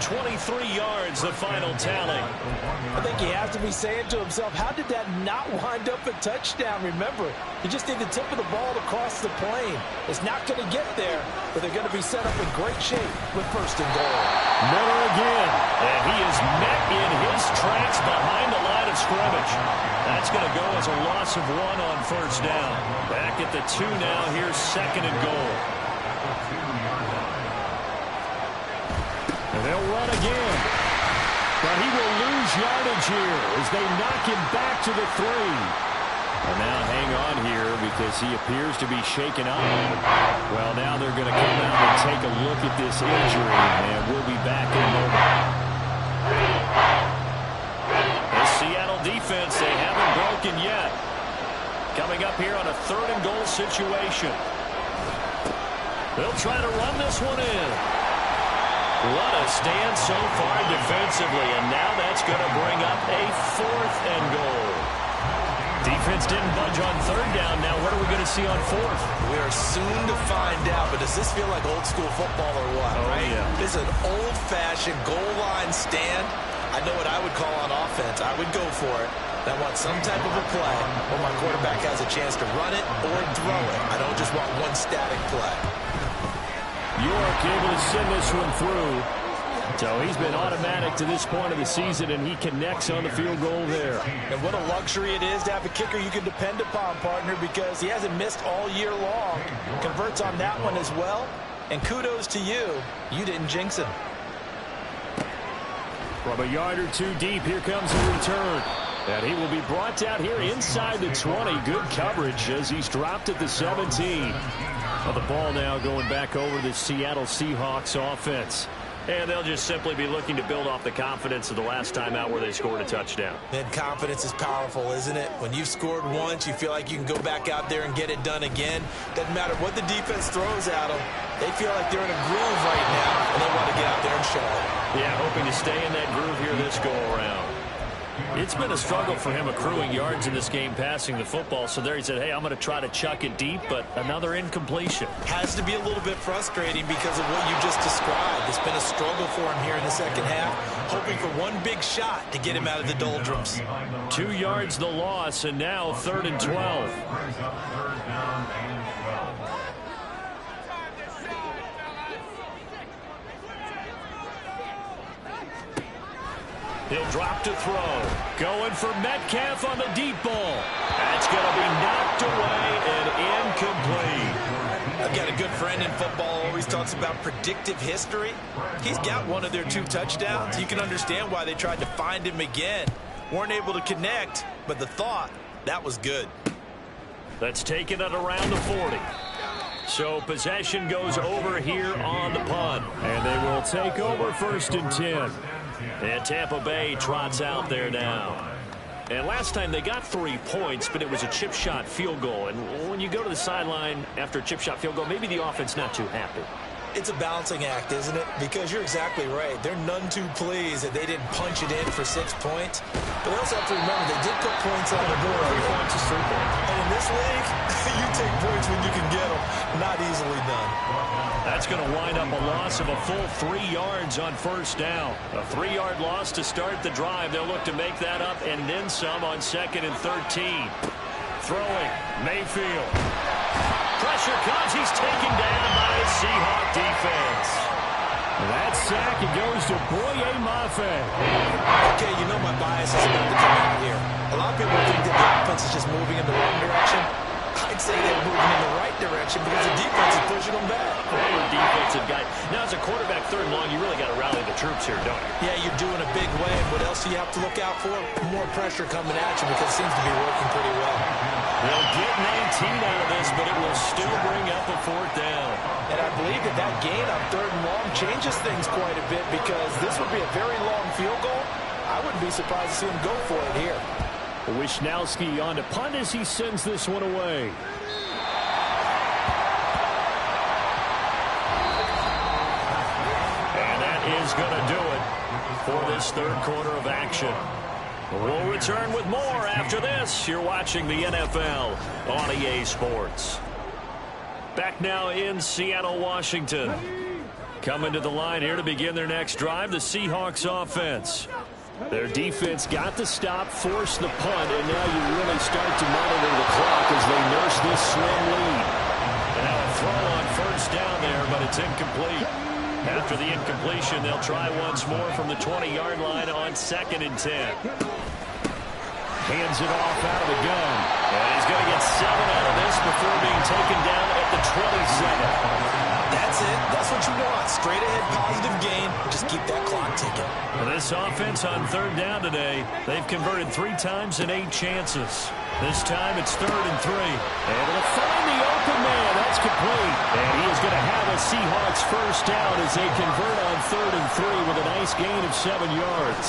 23 yards, the final tally. I think he has to be saying to himself, how did that not wind up a touchdown? Remember, you just need the tip of the ball to cross the plane. It's not going to get there, but they're going to be set up in great shape with 1st and goal. Miller again. And he is met in his tracks behind the line of scrimmage. That's going to go as a loss of 1 on 1st down. Back at the 2 now. Here's 2nd and goal. And they'll run again. But he will lose yardage here as they knock him back to the 3. And now hang on here underneath as he appears to be shaken up. Well, now they're going to come out and take a look at this injury, and we'll be back in a moment. The Seattle defense, they haven't broken yet. Coming up here on a 3rd and goal situation. They'll try to run this one in. What a stand so far defensively, and now that's going to bring up a 4th and goal. Defense didn't budge on 3rd down. Now what are we going to see on 4th? We are soon to find out, but does this feel like old school football or what? Oh, right? yeah. This is an old-fashioned goal line stand. I know what I would call on offense. I would go for it. I want some type of a play where my quarterback has a chance to run it or throw it. I don't just want one static play. York able to send this one through. So he's been automatic to this point of the season, and he connects on the field goal there. And what a luxury it is to have a kicker you can depend upon, partner, because he hasn't missed all year long. Converts on that one as well. And kudos to you. You didn't jinx him. From a yard or two deep, here comes the return. And he will be brought down here inside the 20. Good coverage as he's dropped at the 17. Well, the ball now going back over the Seattle Seahawks offense. And they'll just simply be looking to build off the confidence of the last time out where they scored a touchdown. And confidence is powerful, isn't it? When you've scored once, you feel like you can go back out there and get it done again. Doesn't matter what the defense throws at them. They feel like they're in a groove right now, and they want to get out there and show it. Yeah, hoping to stay in that groove here this go-around. It's been a struggle for him accruing yards in this game passing the football. So there he said, hey, I'm going to try to chuck it deep, but another incompletion. Has to be a little bit frustrating because of what you just described. It's been a struggle for him here in the second half, hoping for one big shot to get him out of the doldrums. 2 yards the loss, and now 3rd and 12. He'll drop to throw. Going for Metcalf on the deep ball. That's going to be knocked away and incomplete. I've got a good friend in football, always talks about predictive history. He's got one of their 2 touchdowns. You can understand why they tried to find him again. Weren't able to connect, but the thought, that was good. That's taken it around the 40. So possession goes over here on the punt. And they will take over 1st and 10. And Tampa Bay trots out there now. And last time they got 3 points, but it was a chip shot field goal. And when you go to the sideline after a chip shot field goal, maybe the offense not too happy. It's a balancing act, isn't it? Because you're exactly right. They're none too pleased that they didn't punch it in for 6 points. But they also have to remember they did put points on the board. 3 points is 3 points. And in this league, you take points when you can get them. Not easily done. That's going to wind up a loss of a full 3 yards on 1st down. A 3-yard loss to start the drive. They'll look to make that up and then some on 2nd and 13. Throwing, Mayfield. Pressure comes. He's taken down by the Seahawk defense. That sack, it goes to Boye Mafe. Okay, you know my bias is about to come out here. A lot of people think that the offense is just moving in the wrong direction. I'd say they're moving in the right direction because the defense is pushing them back. Forward defensive guy. Now, as a quarterback 3rd and long, you really got to rally the troops here, don't you? Yeah, you're doing a big way. And what else do you have to look out for? More pressure coming at you because it seems to be working pretty well. They'll get 19 out of this, but it will still bring up a 4th down. And I believe that that gain on 3rd and long changes things quite a bit because this would be a very long field goal. I wouldn't be surprised to see him go for it here. Wishnowski on to punt as he sends this one away. And that is going to do it for this 3rd quarter of action. We'll return with more after this. You're watching the NFL on EA Sports. Back now in Seattle, Washington. Coming to the line here to begin their next drive, the Seahawks offense. Their defense got the stop, forced the punt, and now you really start to monitor the clock as they nurse this slim lead. And now a throw on 1st down there, but it's incomplete. After the incompletion, they'll try once more from the 20-yard line on 2nd and 10. Hands it off out of the gun. And he's going to get 7 out of this before being taken down at the 27. That's it. That's what you want. Straight ahead positive gain. Just keep that clock ticking. Well, this offense on third down today, they've converted 3 times in 8 chances. This time it's 3rd and 3. Able to find the open man. That's complete. And he is going to have a Seahawks first down as they convert on 3rd and 3 with a nice gain of 7 yards.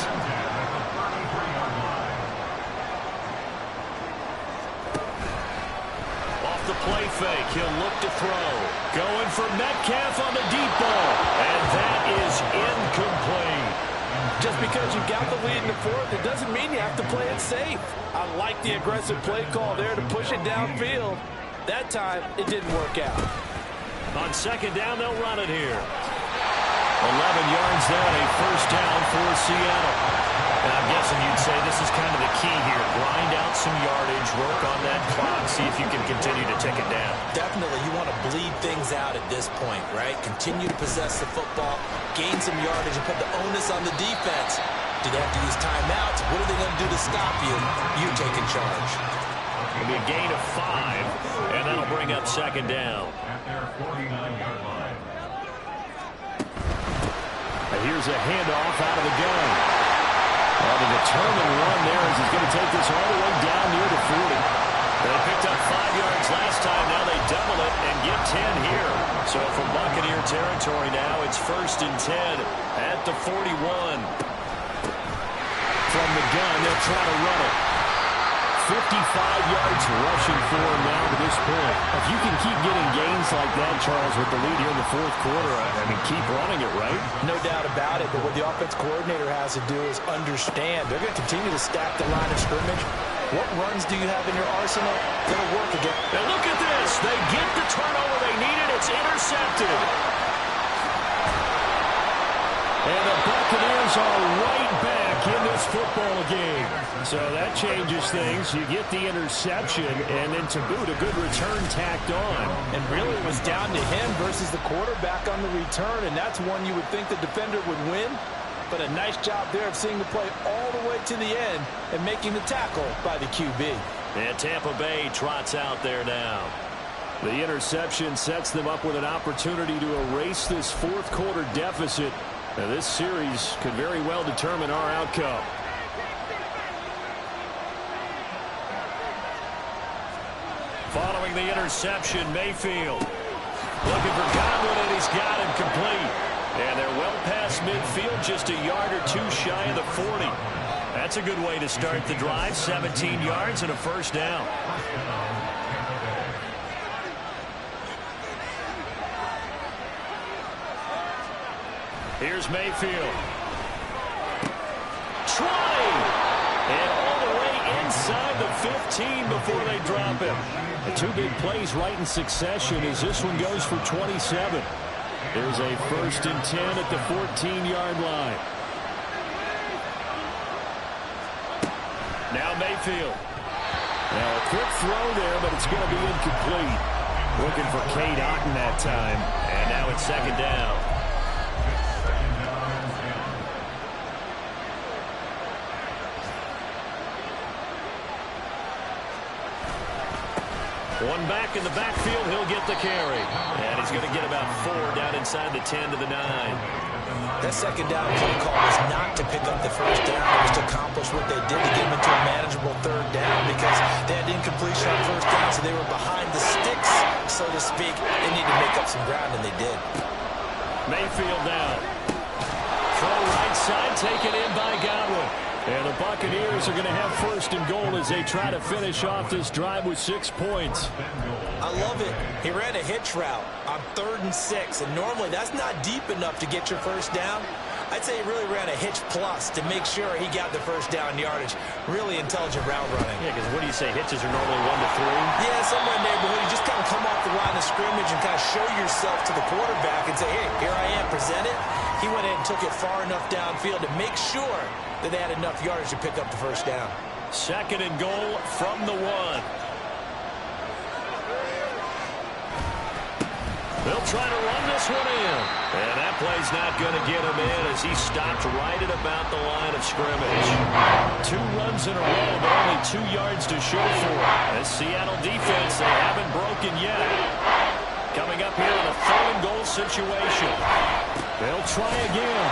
Off the play fake, he'll look to throw. Going for Metcalf on the deep ball. And that is incomplete. Just because you got the lead in the 4th, it doesn't mean you have to play it safe. I like the aggressive play call there to push it downfield. That time, it didn't work out. On 2nd down, they'll run it here. 11 yards there, a first down for Seattle. And I'm guessing you'd say this is kind of the key here. Grind out some yardage, work on that clock, see if you can continue to tick it down. Definitely, you want to bleed things out at this point, right? Continue to possess the football, gain some yardage, and put the onus on the defense. Do they have to use timeouts? What are they going to do to stop you? You take in charge. It'll be a gain of 5, and that'll bring up 2nd down. At their 49-yard line. Here's a handoff out of the gun. Well, the determined run there as he's going to take this all the way down near the 40. They picked up 5 yards last time. Now they double it and get 10 here. So from Buccaneer territory now, it's 1st and 10 at the 41. From the gun, they'll try to run it. 55 yards rushing for him now to this point. If you can keep getting gains like that, Charles, with the lead here in the 4th quarter, I mean, keep running it, right? No doubt about it, but what the offense coordinator has to do is understand. They're going to continue to stack the line of scrimmage. What runs do you have in your arsenal that'll work again? And look at this. They get the turnover they needed. It's intercepted. And the Buccaneers are right back in this football game. So that changes things. You get the interception, and then to boot, a good return tacked on. And really it was down to him versus the quarterback on the return, and that's one you would think the defender would win. But a nice job there of seeing the play all the way to the end and making the tackle by the QB. And Tampa Bay trots out there now. The interception sets them up with an opportunity to erase this 4th quarter deficit. Now, this series could very well determine our outcome. Following the interception, Mayfield looking for Godwin, and he's got him complete. And they're well past midfield, just a yard or 2 shy of the 40. That's a good way to start the drive. 17 yards and a first down. Here's Mayfield. Trying. And all the way inside the 15 before they drop him. The 2 big plays right in succession as this one goes for 27. There's a 1st and 10 at the 14-yard line. Now Mayfield. Now a quick throw there, but it's going to be incomplete. Looking for Cade Otton that time. And now it's 2nd down. One back in the backfield, he'll get the carry. And he's going to get about 4 down inside the 10 to the 9. That 2nd down play call was not to pick up the first down. It was to accomplish what they did to get them into a manageable 3rd down because they had incompletion on first down, so they were behind the sticks, so to speak. They needed to make up some ground, and they did. Mayfield down. Throw right side, taken in by Godwin. And the Buccaneers are going to have 1st and goal as they try to finish off this drive with 6 points. I love it. He ran a hitch route on 3rd and 6, and normally that's not deep enough to get your first down. I'd say he really ran a hitch plus to make sure he got the first down yardage. Really intelligent route running. Yeah, because what do you say? Hitches are normally 1 to 3? Yeah, somewhere in the neighborhood. You just kind of come off the line of scrimmage and kind of show yourself to the quarterback and say, hey, here I am, present it. He went in and took it far enough downfield to make sure that they had enough yardage to pick up the first down. 2nd and goal from the 1. They'll try to run this one in. And that play's not going to get him in as he stopped right at about the line of scrimmage. 2 runs in a row, but only 2 yards to show for it. As Seattle defense, they haven't broken yet. Coming up here in a 3rd and goal situation. They'll try again.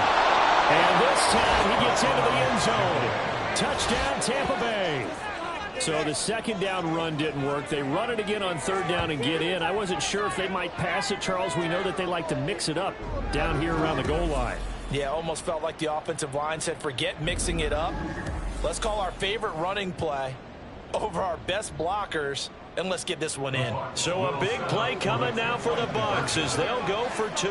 And this time he gets into the end zone. Touchdown, Tampa Bay. So the 2nd down run didn't work. They run it again on 3rd down and get in. I wasn't sure if they might pass it, Charles. We know that they like to mix it up down here around the goal line. Yeah, almost felt like the offensive line said, forget mixing it up. Let's call our favorite running play over our best blockers, and let's get this one in. So a big play coming now for the Bucs as they'll go for 2.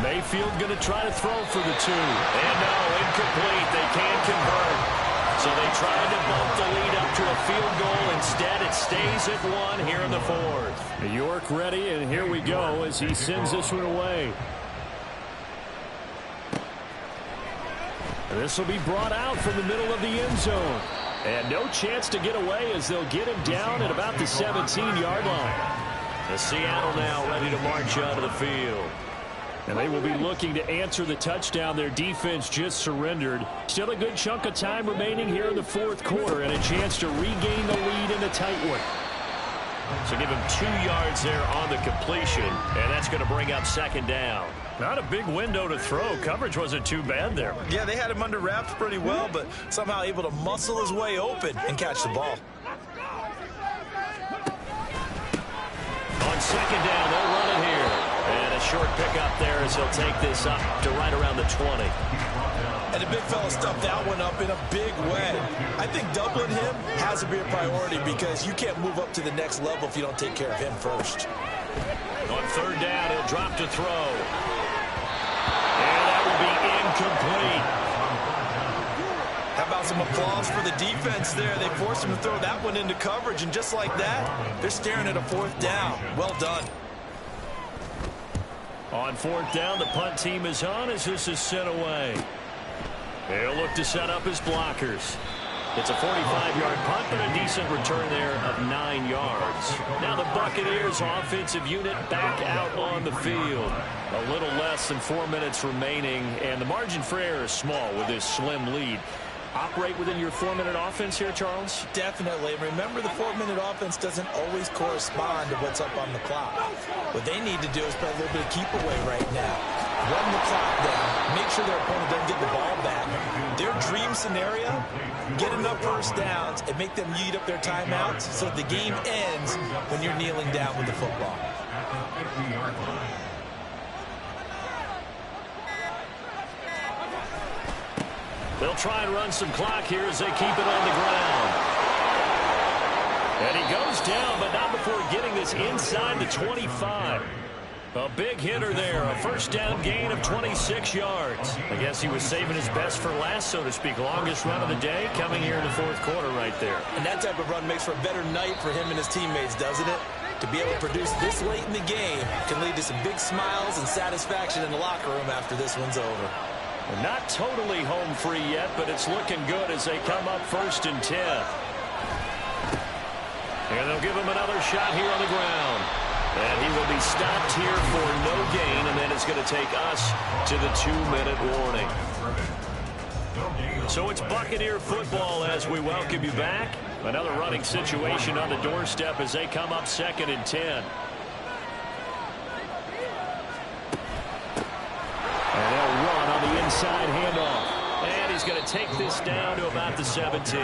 Mayfield going to try to throw for the 2. And no, incomplete. They can't convert. So they tried to bump the lead up to a field goal. Instead, it stays at 1 here in the 4th. York ready, and here we go as he sends this one away. This will be brought out from the middle of the end zone. And no chance to get away as they'll get him down at about the 17-yard line. The Seattle now ready to march out of the field. And they will be looking to answer the touchdown. Their defense just surrendered. Still a good chunk of time remaining here in the 4th quarter and a chance to regain the lead in a tight one. So give him 2 yards there on the completion, and that's going to bring up 2nd down. Not a big window to throw. Coverage wasn't too bad there. Yeah, they had him under wraps pretty well, but somehow able to muscle his way open and catch the ball. On 2nd down, they'll run it here. And a short pickup there as he'll take this up to right around the 20. And the big fella stuffed that one up in a big way. I think doubling him has to be a priority because you can't move up to the next level if you don't take care of him first. On 3rd down, he'll drop to throw. And that will be incomplete. How about some applause for the defense there? They forced him to throw that one into coverage, and just like that, they're staring at a 4th down. Well done. On 4th down, the punt team is on as this is sent away. They'll look to set up his blockers. It's a 45-yard punt, but a decent return there of 9 yards. Now the Buccaneers offensive unit back out on the field. A little less than 4 minutes remaining, and the margin for error is small with this slim lead. Operate within your 4-minute offense here, Charles? Definitely. Remember, the 4-minute offense doesn't always correspond to what's up on the clock. What they need to do is play a little bit of keep away right now. Run the clock down. Make sure their opponent doesn't get the ball back. Their dream scenario, get enough 1st downs and make them eat up their timeouts so that the game ends when you're kneeling down with the football. They'll try and run some clock here as they keep it on the ground. And he goes down, but not before getting this inside the 25. A big hitter there, a 1st down gain of 26 yards. I guess he was saving his best for last, so to speak. Longest run of the day coming here in the 4th quarter right there. And that type of run makes for a better night for him and his teammates, doesn't it? To be able to produce this late in the game can lead to some big smiles and satisfaction in the locker room after this one's over. Not totally home free yet, but it's looking good as they come up 1st and 10. And they'll give him another shot here on the ground. And he will be stopped here for no gain, and then it's going to take us to the 2-minute warning. So it's Buccaneer football as we welcome you back. Another running situation on the doorstep as they come up 2nd and 10. And they'll run on the inside handoff. And he's going to take this down to about the 17.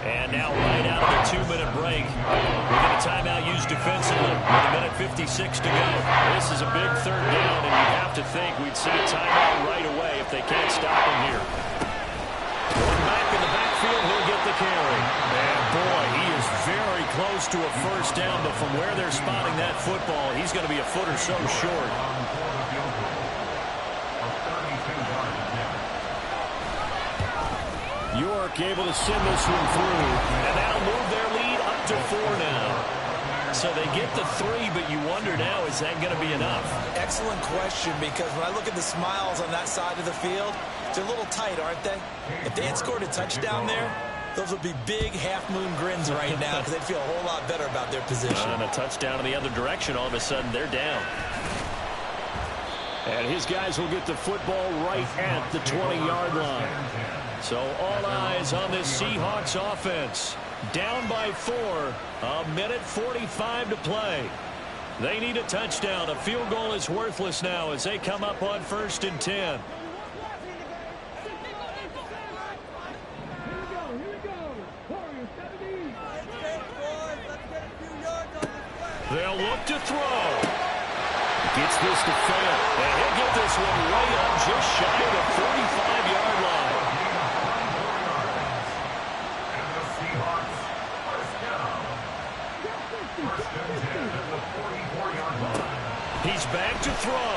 And now right out of a 2-minute break. We get a timeout used defensively with a minute 56 to go. This is a big 3rd down, and you'd have to think we'd see a timeout right away if they can't stop him here. Going back in the backfield, he'll get the carry. And boy, he is very close to a 1st down, but from where they're spotting that football, he's going to be a foot or so short. York able to send this one through, and that'll move their lead up to 4 now. So they get the 3, but you wonder now, is that going to be enough? Excellent question, because when I look at the smiles on that side of the field, they're a little tight, aren't they? If they had scored a touchdown there, those would be big half-moon grins right now because they'd feel a whole lot better about their position. And a touchdown in the other direction, all of a sudden they're down. And his guys will get the football right at the 20-yard line. So all eyes on this Seahawks offense. Down by 4, a minute 45 to play. They need a touchdown. A field goal is worthless now as they come up on 1st and 10. They'll look to throw. Gets this to fail. And he'll get this one way up just shy of the 45-yard line. And the Seahawks first down. First and 10 at the 44-yard line. He's back to throw.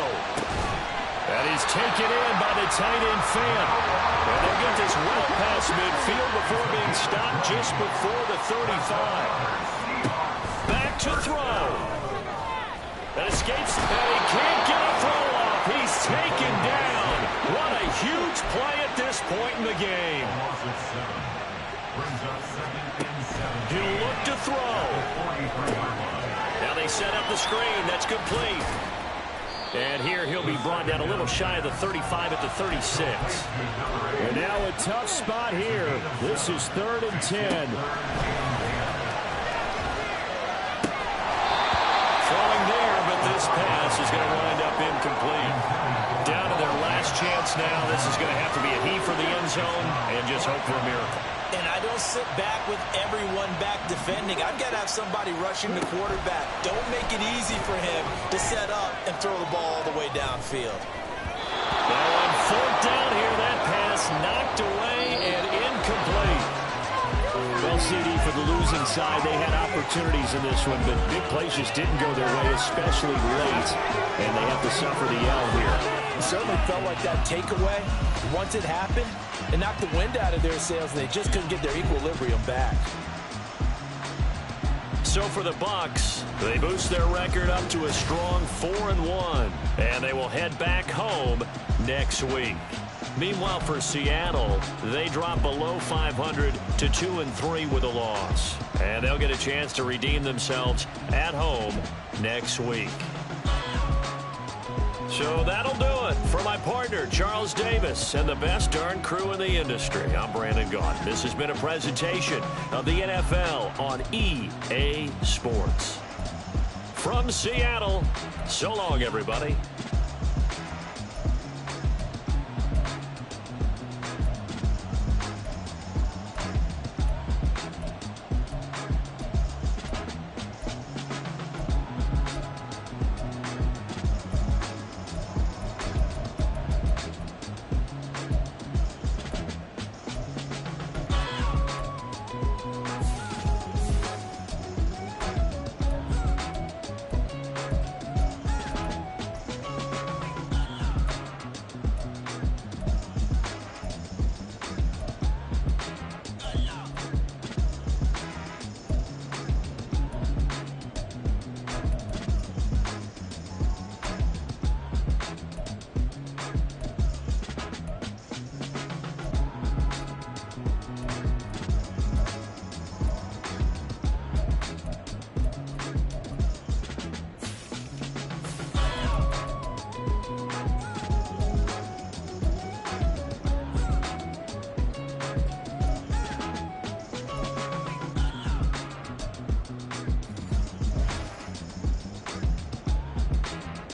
And he's taken in by the tight end fan. And they'll get this well past midfield before being stopped just before the 35. Back to throw. And escapes, and he can't get a throw off. He's taken down. What a huge play at this point in the game. He'll look to throw. Now they set up the screen. That's complete. And here he'll be brought down a little shy of the 35 at the 36. And now a tough spot here. This is 3rd and 10. This pass is going to wind up incomplete. Down to their last chance now. This is going to have to be a heave for the end zone and just hope for a miracle. And I don't sit back with everyone back defending. I've got to have somebody rushing the quarterback. Don't make it easy for him to set up and throw the ball all the way downfield. Now on 4th down here, that pass knocked away and incomplete. Well, CD, for the losing side, they had opportunities in this one, but big plays just didn't go their way, especially late, and they have to suffer the L here. It certainly felt like that takeaway, once it happened, it knocked the wind out of their sails, and they just couldn't get their equilibrium back. So for the Bucs, they boost their record up to a strong 4-1, and they will head back home next week. Meanwhile, for Seattle, they drop below 500 to 2-3 with a loss. And they'll get a chance to redeem themselves at home next week. So that'll do it for my partner, Charles Davis, and the best darn crew in the industry. I'm Brandon Gaudin. This has been a presentation of the NFL on EA Sports. From Seattle, so long, everybody.